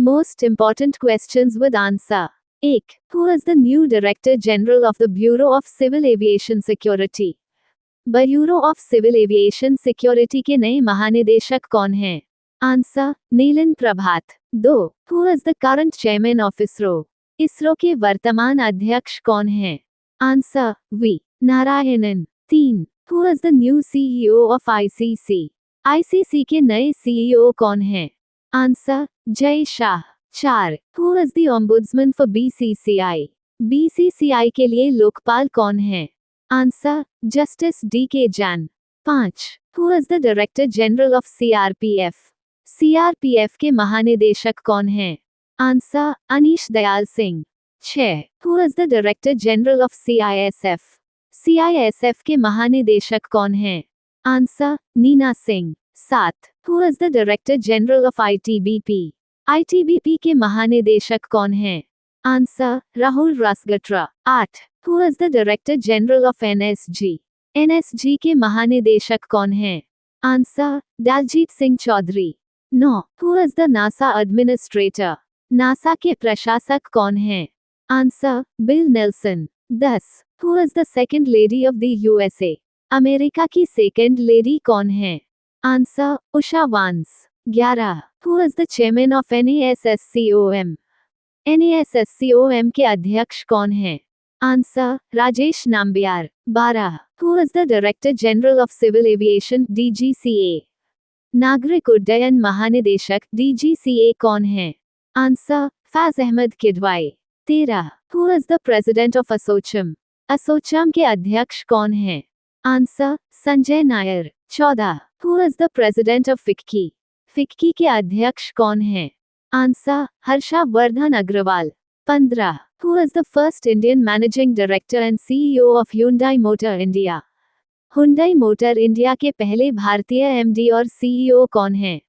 Most important questions with answer. 1. Who is the new Director General of the Bureau of Civil Aviation Security? Bureau of civil aviation security के नए महानिदेशक कौन हैं? Answer Neelan Prabhat. 2. Who is the current chairman of ISRO? ISRO के वर्तमान अध्यक्ष कौन हैं? Answer V Narayanan. 3. Who is the new CEO of ICC? ICC के नए CEO कौन हैं? Answer Jay Shah. 4. Who is the ombudsman for BCCI? BCCI के लिए लोकपाल कौन है? Answer justice DK Jain. 5. Who is the Director General of CRPF? CRPF के महानिदेशक कौन हैं? Answer Anish Dayal Singh. 6. Who is the Director General of CISF? CISF के महानिदेशक कौन हैं? Answer Neena Singh. 7. Who is the Director General of ITBP? ITBP के महानिदेशक कौन हैं? Answer Rahul रसगट्रा। 8. Who is the Director General of NSG? NSG के महानिदेशक कौन हैं? Answer Daljit Singh Chaudhary. 9. Who is the NASA Administrator? NASA के प्रशासक कौन हैं? Answer Bill Nelson. 10. Who is the Second Lady of the USA? America की सेकेंड लेडी कौन है? आंसर उषा वांस। 11. Who is the Chairman of NASSCOM? NASSCOM के अध्यक्ष कौन हैं? Answer Rajesh Nambiar. 12. Who is the Director General of Civil Aviation DGCA? नागरिक उड्डयन महानिदेशक DGCA कौन है? Answer Faiz Ahmed Kidwai. 13. Who is the President of ASOCHAM? ASSOCHAM के अध्यक्ष कौन हैं? Answer Sanjay Nair. 14. Who is the President of FICCI? FICCI के अध्यक्ष कौन हैं? Answer Harsha Vardhan Agrawal. 15. Who is the first Indian Managing Director and CEO of Hyundai Motor India? Hyundai Motor India के पहले भारतीय MD और CEO कौन हैं?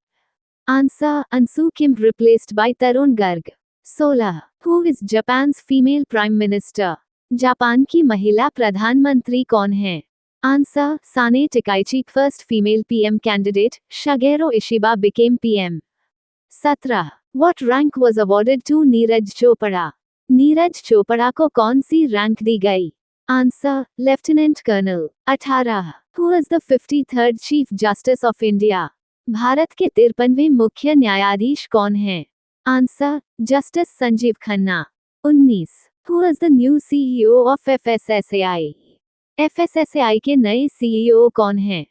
आंसर अंशु किम replaced by Tarun Garg. 16. Who is Japan's female Prime Minister? Japan की महिला प्रधानमंत्री कौन है? Answer Sanae Takaichi. First female PM candidate Shigeru Ishiba became PM। 17. What rank was awarded to Neeraj Chopra? Neeraj Chopra को कौन सी रैंक दी गई? Answer lieutenant colonel. 18. Who is the 53rd Chief Justice of India? Bharat के 53वें मुख्य न्यायाधीश कौन हैं? Answer justice Sanjiv Khanna. 19. Who is the new CEO of FSSAI? FSSAI के नए CEO कौन हैं?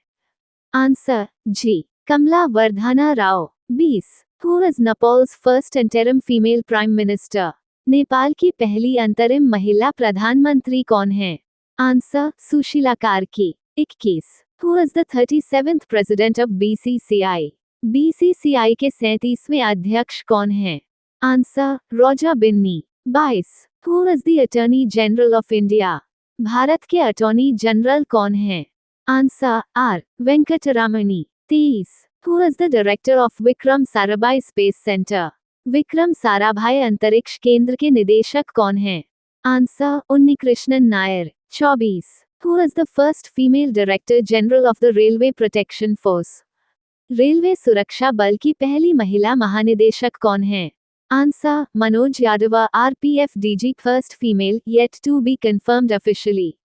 Answer G Kamala Vardhana Rao. 20. Who is Nepal's first interim female prime minister? Nepal की पहली अंतरिम महिला प्रधानमंत्री कौन है? Answer Sushila Karki. 21. Who is the 37th president of BCCI? BCCI के 37वें अध्यक्ष कौन हैं? Answer Roger Binny. 22. Who is the Attorney General of India? Bharat के अटॉर्नी जनरल कौन हैं? Answer R Venkataramani. 23. Who is the director of Vikram Sarabhai space centre? Vikram Sarabhai अंतरिक्ष केंद्र के निदेशक कौन हैं? Answer Unnikrishnan Nair. 24. Who is the first female director general of the Railway Protection Force? Railway सुरक्षा बल की पहली महिला महानिदेशक कौन है? Answer Manoj Yadav RPF DG first female yet to be confirmed officially।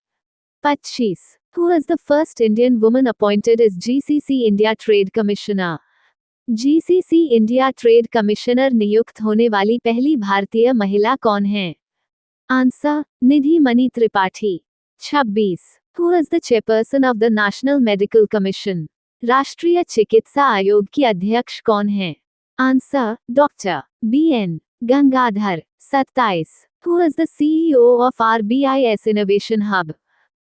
25. Who is the first Indian woman appointed as GCC India Trade Commissioner? GCC India Trade Commissioner नियुक्त होने वाली पहली भारतीय महिला कौन है? Answer Nidhi Mani Tripathi. 26. Who is the chairperson of the National Medical Commission? राष्ट्रीय चिकित्सा आयोग की अध्यक्ष कौन है? Answer doctor BN Gangadhar. 27. Who is the CEO of RBI's Innovation Hub?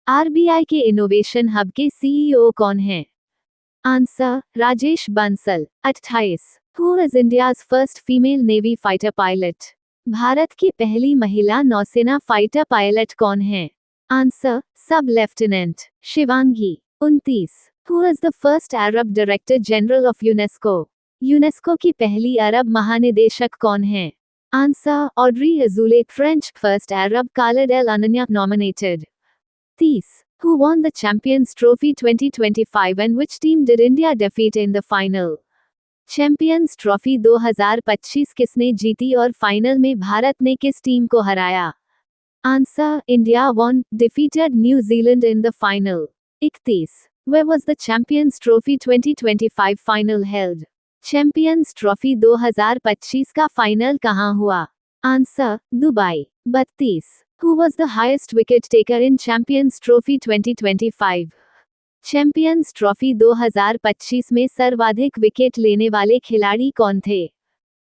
RBI के इनोवेशन हब के CEO कौन है? Answer Rajesh Bansal. 28. Who is India's first female Navy fighter pilot? Bharat की पहली महिला नौसेना फाइटर पायलट कौन है? आंसर सब lieutenant Shivangi. 29. Who is the first Arab Director General of UNESCO? UNESCO की पहली अरब महानिदेशक कौन है? Answer Audrey अजूले। French first Arab Khalid L Ananya nominated. 30. Who won the Champions Trophy 2025 and which team did India defeat in the final? Champions trophy 2025 किसने जीती और final में भारत ने किस टीम को हराया? Answer, India won, defeated New Zealand in the final. 31. Where was the Champions Trophy 2025 final held? Champions trophy 2025 का final कहां हुआ? Answer, Dubai. 32. Who was the highest wicket taker in Champions Trophy 2025? Champions trophy 2025 में सर्वाधिक wicket लेने वाले खिलाड़ी कौन थे?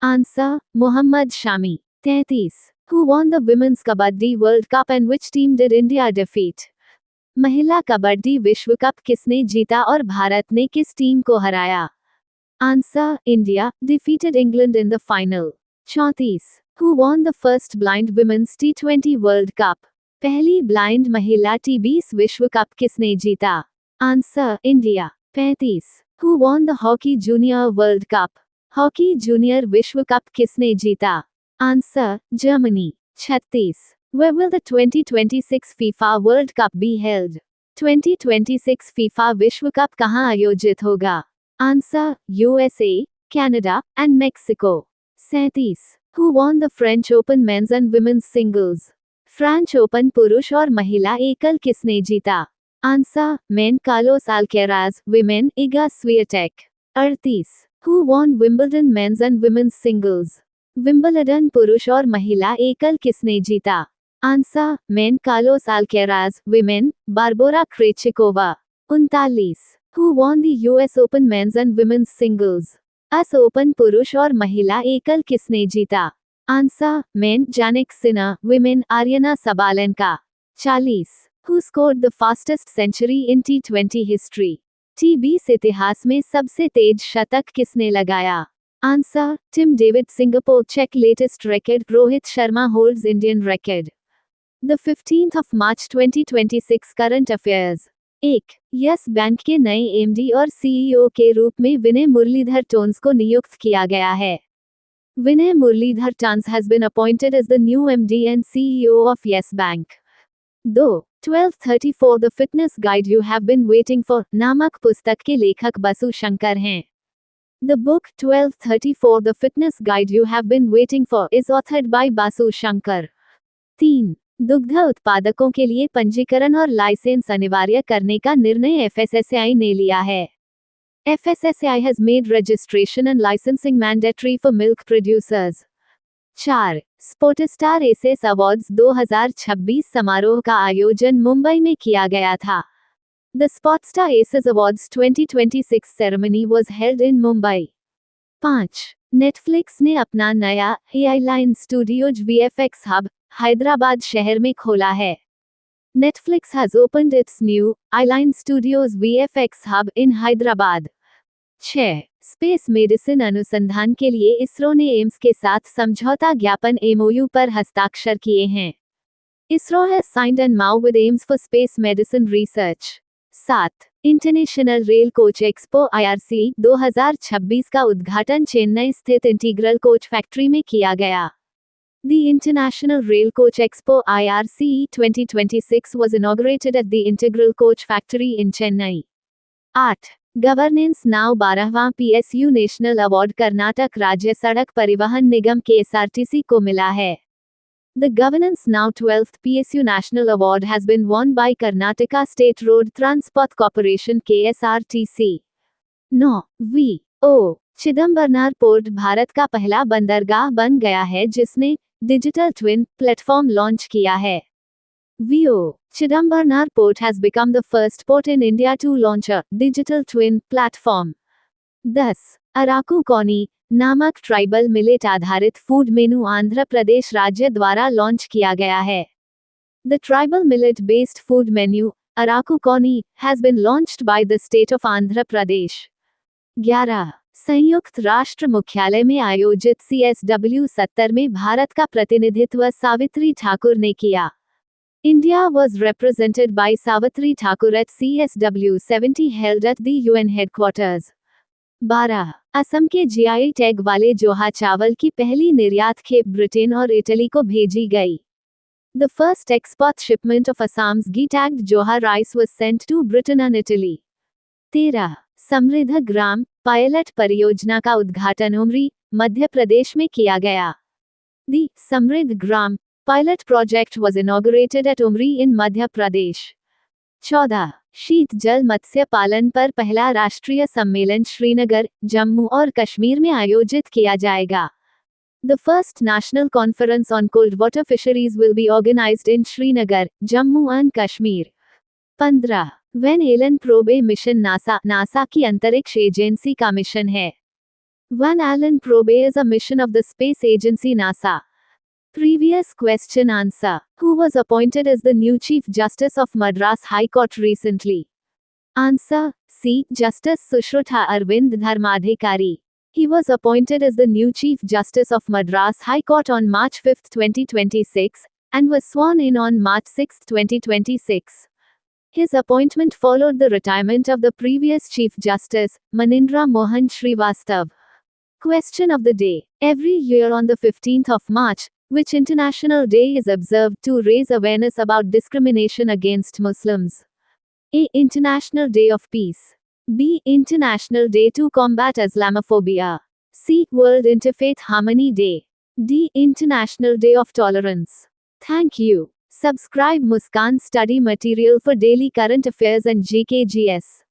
Answer, Mohammed Shami. 33. Who won the Women's Kabaddi World Cup and which team did India defeat? महिला कबड्डी विश्व कप किसने जीता और भारत ने किस टीम को हराया? Answer, India defeated England in the final. 34. Who won the first blind women's T20 World Cup? पहली ब्लाइंड महिला T20 विश्व कप किसने जीता? Answer, India. 35. Who won the Hockey Junior World Cup? Hockey junior विश्व cup किसने जीता? Answer, Germany. 36. Where will the 2026 FIFA World Cup be held? 2026 FIFA विश्व cup कहां आयोजित होगा? Answer, USA, Canada, and Mexico. 37. Who won the French Open men's and women's singles? French Open पुरुष और महिला एकल किसने जीता? Answer, men Carlos Alcaraz, women Iga Swiatek. 38. Who won Wimbledon men's and women's singles? Wimbledon पुरुष और महिला एकल किसने जीता? Answer, men Carlos Alcaraz, women Barbora Krejcikova. 39. Who won the US Open men's and women's singles? US open पुरुष और महिला एकल किसने जीता? Answer, main जानिक Sinner, women Aryana Sabalenka. 40. Who scored the fastest century in T20 history? T20 इतिहास में सबसे तेज शतक किसने लगाया? Answer, Tim David. Singapore check latest record. Rohit Sharma holds Indian record. The 15th of March 2026 current affairs. 1. Yes bank के नए MD और CEO के रूप में विनय मुरलीधर टोन्स को नियुक्त किया गया है. Vinay Muralidhar Tonse has been appointed as the new MD and CEO of Yes Bank. 2. 1234 The Fitness Guide You Have Been Waiting For नामक पुस्तक के लेखक बसु शंकर हैं. The book 1234 The Fitness Guide You Have Been Waiting For is authored by Basu Shankar. 3. दुग्ध उत्पादकों के लिए पंजीकरण और लाइसेंस अनिवार्य करने का निर्णय FSSAI ने लिया है. FSSAI has made registration and licensing mandatory for milk producers. 4. Sportstar aces awards 2026 समारोह का आयोजन मुंबई में किया गया था. The Sportstar Aces Awards 2026 ceremony was held in Mumbai. 5. Netflix ने अपना नया AI Studios VFX hub Hyderabad शहर में खोला है. Netflix has opened its new AI Studios VFX hub in Hyderabad. 6. Space medicine अनुसंधान के लिए इसरो ने एम्स के साथ समझौता ज्ञापन MOU पर हस्ताक्षर किए हैं. ISRO has signed an MOU with AIMS for space medicine research. 7. International rail coach expo IRC 2026 का उद्घाटन चेन्नई स्थित इंटीग्रल कोच फैक्ट्री में किया गया. The International Rail Coach Expo IRCE 2026 was inaugurated at the Integral Coach Factory in Chennai. 8. Governance now 12वां PSU national award Karnataka राज्य सड़क परिवहन निगम KSRTC को मिला है. The Governance Now 12th PSU National Award has been won by Karnataka State Road Transport Corporation KSRTC. 9. V.O. Chidambaranar port Bharat का पहला बंदरगाह बन गया है जिसने डिजिटल ट्विन प्लेटफॉर्म लॉन्च किया है. V.O. Chidambarnar Port has become the first port in India to launch a digital twin platform. 10. Araku Connie नामक ट्राइबल मिलेट आधारित फूड मेनू आंध्र प्रदेश राज्य द्वारा लॉन्च किया गया है. The tribal millet based food menu, Araku Koni, has been launched by the state of Andhra Pradesh. 11. संयुक्त राष्ट्र मुख्यालय में आयोजित CSW 70 में भारत का प्रतिनिधित्व सावित्री ठाकुर ने किया. India was represented by Savitri Thakur at CSW 70 held at the UN headquarters. 12. Assam के GI टैग वाले जोहा चावल की पहली निर्यात खेप ब्रिटेन और इटली को भेजी गई. The first export shipment of Assam's ghee tagged Joha rice was sent to Britain and Italy. 13. समृद्ध ग्राम पायलट परियोजना का उद्घाटन उमरी, मध्य प्रदेश में किया गया। The Samriddh Gram pilot project was inaugurated at Umri in Madhya Pradesh. 14. शीत जल मत्स्य पालन पर पहला राष्ट्रीय सम्मेलन श्रीनगर, जम्मू और कश्मीर में आयोजित किया जाएगा। The first national conference on cold water fisheries will be organized in Srinagar, Jammu and Kashmir. 15. When Allen Probe mission NASA की अंतरिक्ष एजेंसी का मिशन है। One Allen Probe is a mission of the space agency NASA. Previous question answer. Who was appointed as the new Chief Justice of Madras High Court recently? Answer C. Justice Sushruta Arvind Dharmadhikari. He was appointed as the new Chief Justice of Madras High Court on March 5, 2026, and was sworn in on March 6, 2026. His appointment followed the retirement of the previous Chief Justice, Manindra Mohan Srivastav. Question of the day. Every year on the 15th of March, which international day is observed to raise awareness about discrimination against Muslims? A. International Day of Peace. B. International Day to Combat Islamophobia. C. World Interfaith Harmony Day. D. International Day of Tolerance. Thank you. Subscribe Muskan Study Material for daily current affairs and GKGS.